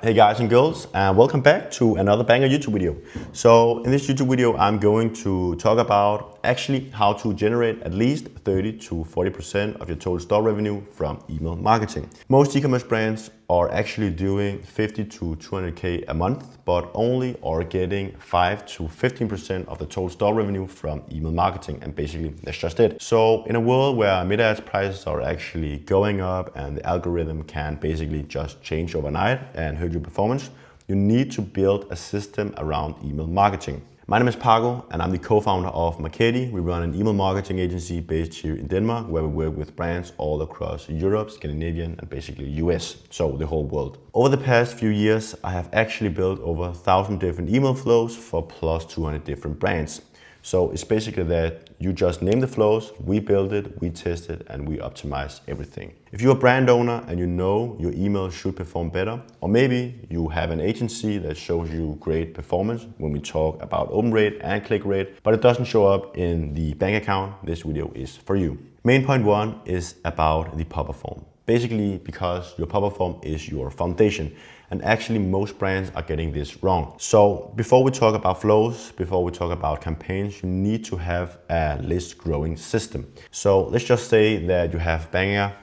Hey guys and girls, and welcome back to another banger YouTube video. So in this YouTube video, I'm going to talk about actually how to generate at least 30 to 40% of your total store revenue from email marketing. Most e-commerce brands are actually doing 50 to 200K a month, but only are getting 5 to 15% of the total store revenue from email marketing, and basically that's just it. So in a world where mid-ads prices are actually going up and the algorithm can basically just change overnight and hurt your performance, you need to build a system around email marketing. My name is Paco and I'm the co-founder of Markeity. We run an email marketing agency based here in Denmark where we work with brands all across Europe, Scandinavian and basically US, so the whole world. Over the past few years, I have actually built over 1,000 different email flows for plus 200 different brands. So it's basically that you just name the flows, we build it, we test it, and we optimize everything. If you're a brand owner and you know your email should perform better, or maybe you have an agency that shows you great performance when we talk about open rate and click rate, but it doesn't show up in the bank account, this video is for you. Main point one is about the pop-up form. Basically because your pop-up form is your foundation. And actually most brands are getting this wrong. So before we talk about flows, before we talk about campaigns, you need to have a list growing system. So let's just say that you have banger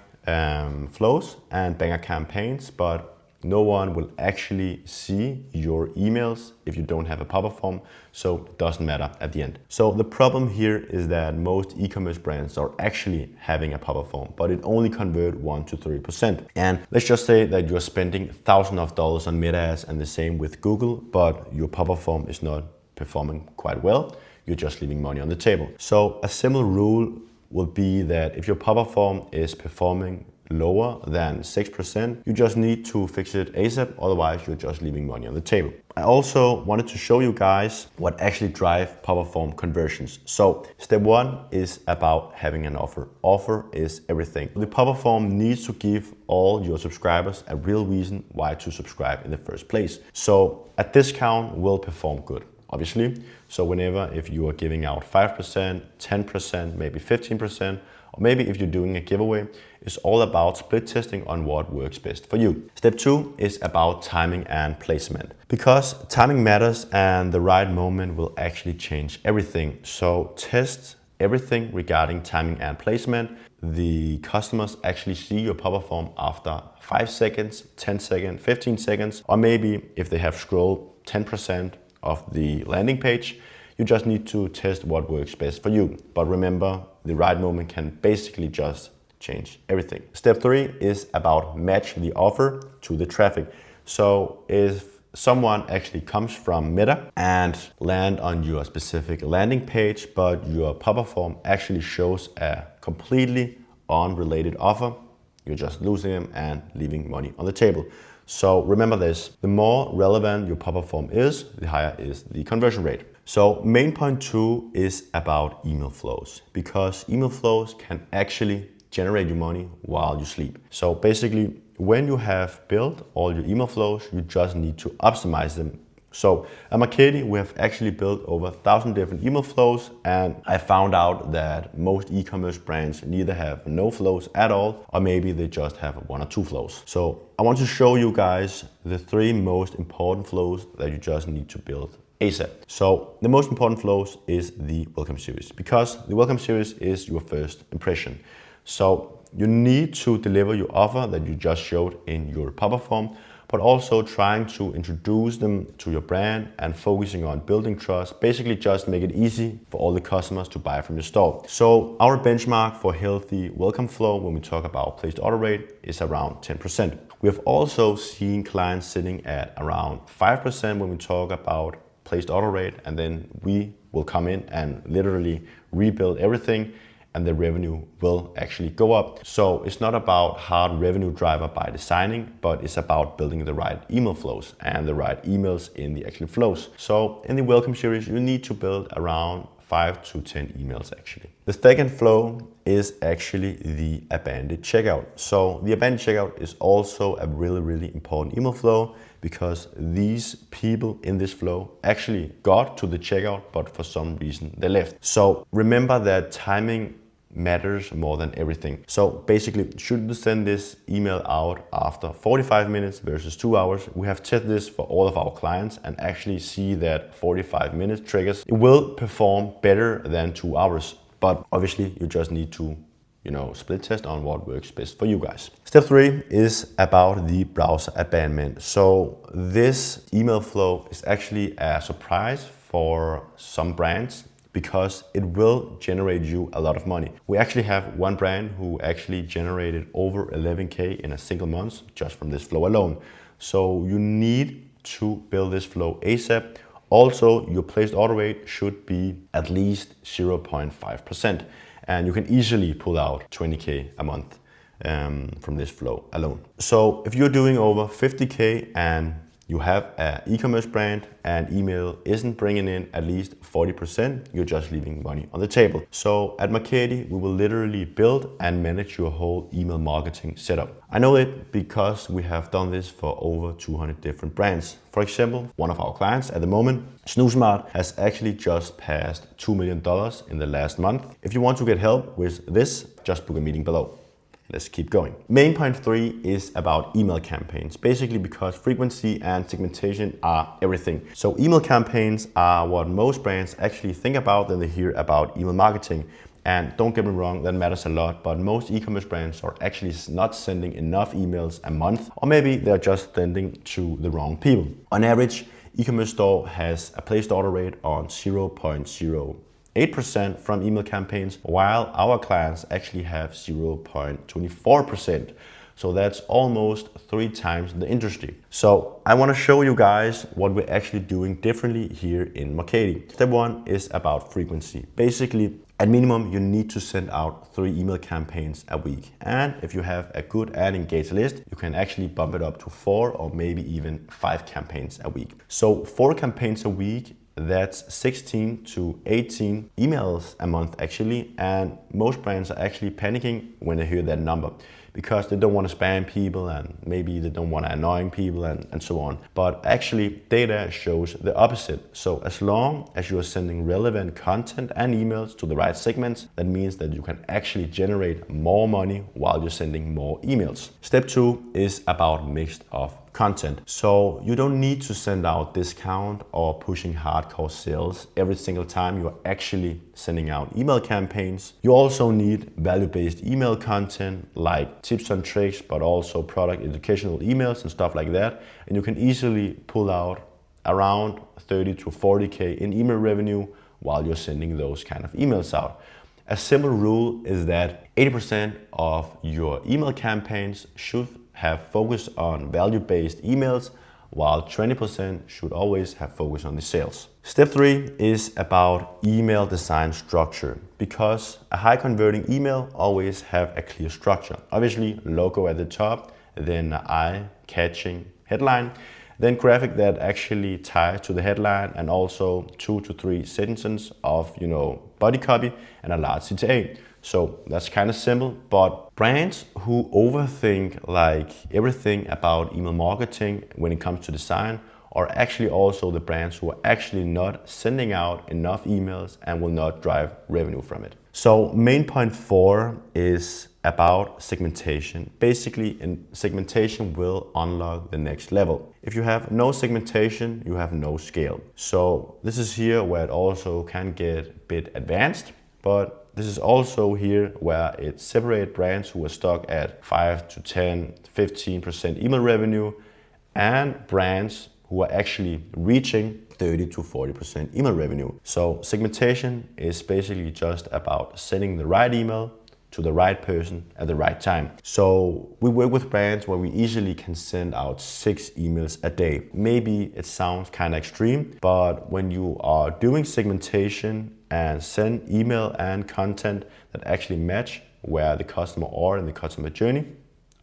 flows and banger campaigns, but no one will actually see your emails if you don't have a pop-up form, so it doesn't matter at the end. So the problem here is that most e-commerce brands are actually having a pop-up form, but it only converts 1 to 3%. And let's just say that you're spending thousands of dollars on meta ads and the same with Google, but your pop-up form is not performing quite well. You're just leaving money on the table. So a simple rule will be that if your pop-up form is performing lower than 6%, you just need to fix it ASAP, otherwise you're just leaving money on the table. I also wanted to show you guys what actually drives pop-up form conversions. So step one is about having an offer. Offer is everything. The pop-up form needs to give all your subscribers a real reason why to subscribe in the first place. So a discount will perform good, obviously. So whenever if you are giving out 5%, 10%, maybe 15%, or maybe if you're doing a giveaway, it's all about split testing on what works best for you. Step two is about timing and placement. Because timing matters and the right moment will actually change everything. So test everything regarding timing and placement. The customers actually see your pop-up form after 5 seconds, 10 seconds, 15 seconds, or maybe if they have scrolled 10% of the landing page, you just need to test what works best for you. But remember, the right moment can basically just change everything. Step three is about match the offer to the traffic. So if someone actually comes from Meta and land on your specific landing page, but your pop-up form actually shows a completely unrelated offer, you're just losing them and leaving money on the table. So remember this, the more relevant your pop-up form is, the higher is the conversion rate. So main point two is about email flows, because email flows can actually generate you money while you sleep. So basically, when you have built all your email flows, you just need to optimize them. So at Markeity, we have actually built over 1,000 different email flows, and I found out that most e-commerce brands neither have no flows at all, or maybe they just have 1 or 2 flows. So I want to show you guys the 3 most important flows that you just need to build ASAP. So the most important flows is the welcome series, because the welcome series is your first impression. So you need to deliver your offer that you just showed in your pop-up form, but also trying to introduce them to your brand and focusing on building trust. Basically just make it easy for all the customers to buy from your store. So our benchmark for healthy welcome flow when we talk about placed order rate is around 10%. We have also seen clients sitting at around 5% when we talk about placed order rate, and then we will come in and literally rebuild everything and the revenue will actually go up. So it's not about hard revenue driver by designing, but it's about building the right email flows and the right emails in the actual flows. So in the welcome series, you need to build around 5 to 10 emails actually. The second flow is actually the abandoned checkout. So the abandoned checkout is also a really important email flow, because these people in this flow actually got to the checkout, but for some reason they left. So remember that timing matters more than everything. So basically, should you send this email out after 45 minutes versus 2 hours? We have tested this for all of our clients and actually see that 45 minutes triggers, it will perform better than 2 hours. But obviously you just need to split test on what works best for you guys. Step 3 is about the browser abandonment. So this email flow is actually a surprise for some brands because it will generate you a lot of money. We actually have one brand who actually generated over 11K in a single month just from this flow alone. So you need to build this flow ASAP. Also, your placed order rate should be at least 0.5%. And you can easily pull out 20K a month from this flow alone. So if you're doing over 50K and you have an e-commerce brand and email isn't bringing in at least 40%, you're just leaving money on the table. So at Markeity, we will literally build and manage your whole email marketing setup. I know it because we have done this for over 200 different brands. For example, one of our clients at the moment, SnoozeSmart, has actually just passed $2 million in the last month. If you want to get help with this, just book a meeting below. Let's keep going. Main point 3 is about email campaigns, basically because frequency and segmentation are everything. So email campaigns are what most brands actually think about when they hear about email marketing. And don't get me wrong, that matters a lot, but most e-commerce brands are actually not sending enough emails a month, or maybe they're just sending to the wrong people. On average, e-commerce store has a placed order rate on 0.08% from email campaigns, while our clients actually have 0.24%. So that's almost 3 times the industry. So I want to show you guys what we're actually doing differently here in Markeity. Step 1 is about frequency. Basically, at minimum, you need to send out 3 email campaigns a week. And if you have a good and engaged list, you can actually bump it up to 4 or maybe even 5 campaigns a week. So 4 campaigns a week, that's 16 to 18 emails a month actually. And most brands are actually panicking when they hear that number, because they don't want to spam people and maybe they don't want to annoying people and so on. But actually data shows the opposite. So as long as you are sending relevant content and emails to the right segments, that means that you can actually generate more money while you're sending more emails. Step 2 is about mix of content. So you don't need to send out discount or pushing hardcore sales every single time you are actually sending out email campaigns. You also need value-based email content like tips and tricks, but also product educational emails and stuff like that. And you can easily pull out around 30 to 40K in email revenue while you're sending those kind of emails out. A simple rule is that 80% of your email campaigns should have focus on value-based emails, while 20% should always have focus on the sales. Step 3 is about email design structure, because a high converting email always have a clear structure. Obviously, logo at the top, then an eye-catching headline, then graphic that actually ties to the headline, and also 2 to 3 sentences of body copy and a large CTA. So that's kind of simple, but brands who overthink like everything about email marketing when it comes to design are actually also the brands who are actually not sending out enough emails and will not drive revenue from it. So main point 4 is about segmentation. Basically, segmentation will unlock the next level. If you have no segmentation, you have no scale. So this is here where it also can get a bit advanced, but this is also here where it separates brands who are stuck at 5 to 10, 15% email revenue and brands who are actually reaching 30 to 40% email revenue. So segmentation is basically just about sending the right email to the right person at the right time. So we work with brands where we easily can send out 6 emails a day. Maybe it sounds kind of extreme, but when you are doing segmentation and send email and content that actually match where the customer are in the customer journey,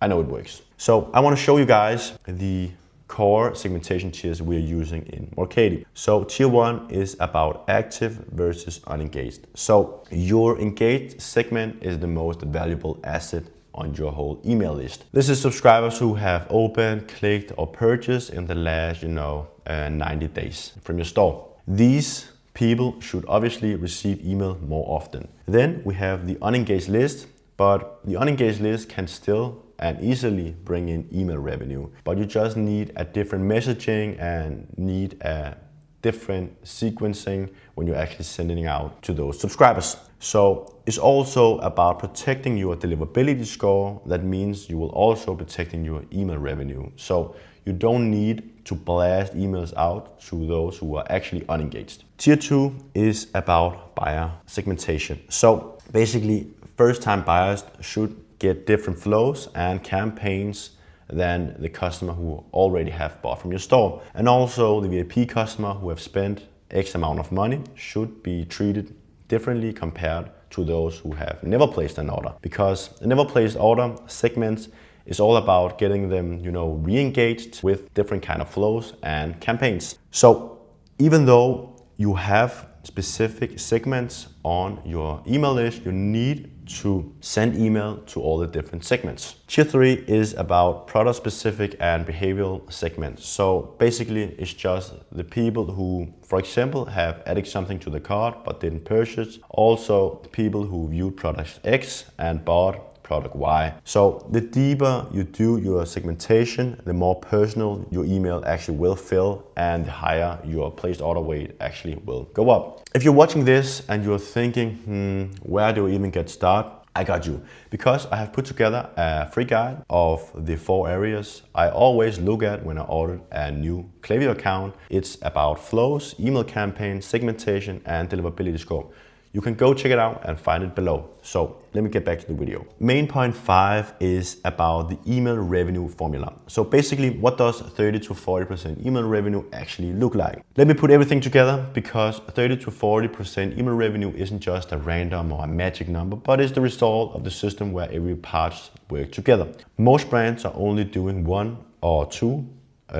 I know it works. So I want to show you guys the core segmentation tiers we're using in Markeity. So tier 1 is about active versus unengaged. So your engaged segment is the most valuable asset on your whole email list. This is subscribers who have opened, clicked or purchased in the last 90 days from your store. These people should obviously receive email more often. Then we have the unengaged list, but the unengaged list can still and easily bring in email revenue, but you just need a different messaging and need a different sequencing when you're actually sending out to those subscribers. So it's also about protecting your deliverability score. That means you will also be protecting your email revenue. So you don't need to blast emails out to those who are actually unengaged. Tier 2 is about buyer segmentation. So basically, first-time buyers should get different flows and campaigns than the customer who already have bought from your store. And also the VIP customer who have spent X amount of money should be treated differently compared to those who have never placed an order, because a never placed order segments is all about getting them, re-engaged with different kind of flows and campaigns. So even though you have specific segments on your email list, you need to send email to all the different segments. Tier 3 is about product specific and behavioral segments. So basically it's just the people who, for example, have added something to the cart but didn't purchase. Also people who viewed product X and bought product Y. So the deeper you do your segmentation, the more personal your email actually will feel and the higher your placed order weight actually will go up. If you're watching this and you're thinking, where do I even get started? I got you, because I have put together a free guide of the 4 areas I always look at when I order a new Klaviyo account. It's about flows, email campaigns, segmentation, and deliverability score. You can go check it out and find it below. So let me get back to the video. Main point 5 is about the email revenue formula. So basically, what does 30 to 40% email revenue actually look like? Let me put everything together, because 30 to 40% email revenue isn't just a random or a magic number, but it's the result of the system where every parts work together. Most brands are only doing 1 or 2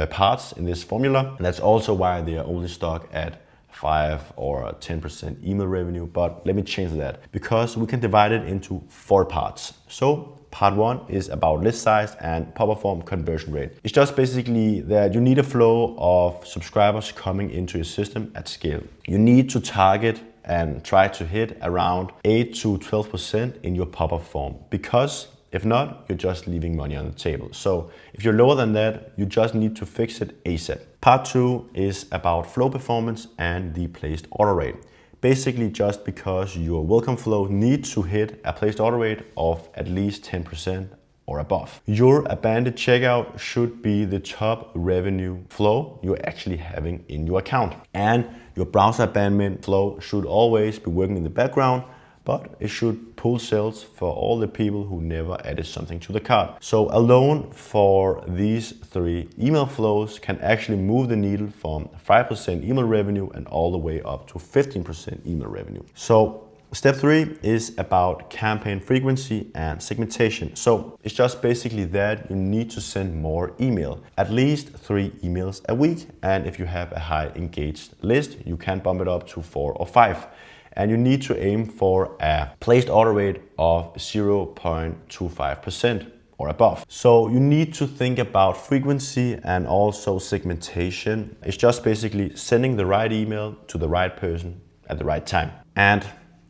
parts in this formula. And that's also why they are only stuck at 5 or 10% email revenue, but let me change that, because we can divide it into 4 parts. So part 1 is about list size and pop-up form conversion rate. It's just basically that you need a flow of subscribers coming into your system at scale. You need to target and try to hit around 8 to 12% in your pop-up form, because if not, you're just leaving money on the table. So if you're lower than that, you just need to fix it ASAP. Part 2 is about flow performance and the placed order rate. Basically, just because your welcome flow needs to hit a placed order rate of at least 10% or above. Your abandoned checkout should be the top revenue flow you're actually having in your account. And your browser abandonment flow should always be working in the background, but it should pull sales for all the people who never added something to the cart. So alone for these 3 email flows can actually move the needle from 5% email revenue and all the way up to 15% email revenue. So step 3 is about campaign frequency and segmentation. So it's just basically that you need to send more email, at least 3 emails a week. And if you have a high engaged list, you can bump it up to 4 or 5. And you need to aim for a placed order rate of 0.25% or above. So you need to think about frequency and also segmentation. It's just basically sending the right email to the right person at the right time. And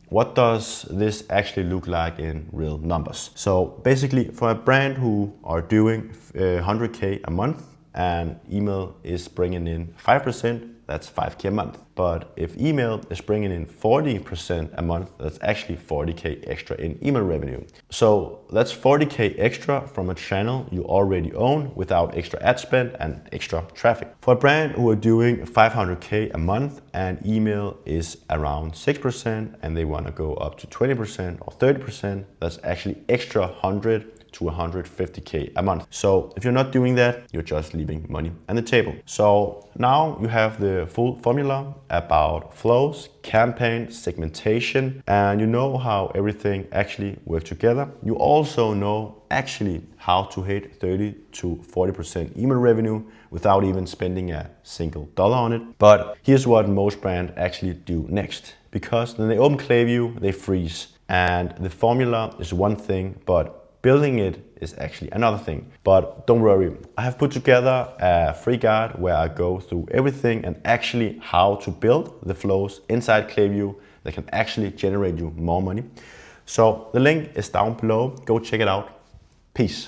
what does this actually look like in real numbers? So basically, for a brand who are doing 100K a month and email is bringing in 5%, that's 5K a month. But if email is bringing in 40% a month, that's actually 40K extra in email revenue. So that's 40K extra from a channel you already own without extra ad spend and extra traffic. For a brand who are doing 500K a month and email is around 6% and they want to go up to 20% or 30%, that's actually extra 100 to 150K a month. So if you're not doing that, you're just leaving money on the table. So now you have the full formula about flows, campaign, segmentation, and you know how everything actually works together. You also know actually how to hit 30 to 40% email revenue without even spending a single dollar on it. But here's what most brands actually do next, because when they open Klaviyo, they freeze. And the formula is one thing, but Building it is actually another thing. But don't worry, I have put together a free guide where I go through everything and actually how to build the flows inside Klaviyo that can actually generate you more money. So the link is down below. Go check it out. Peace.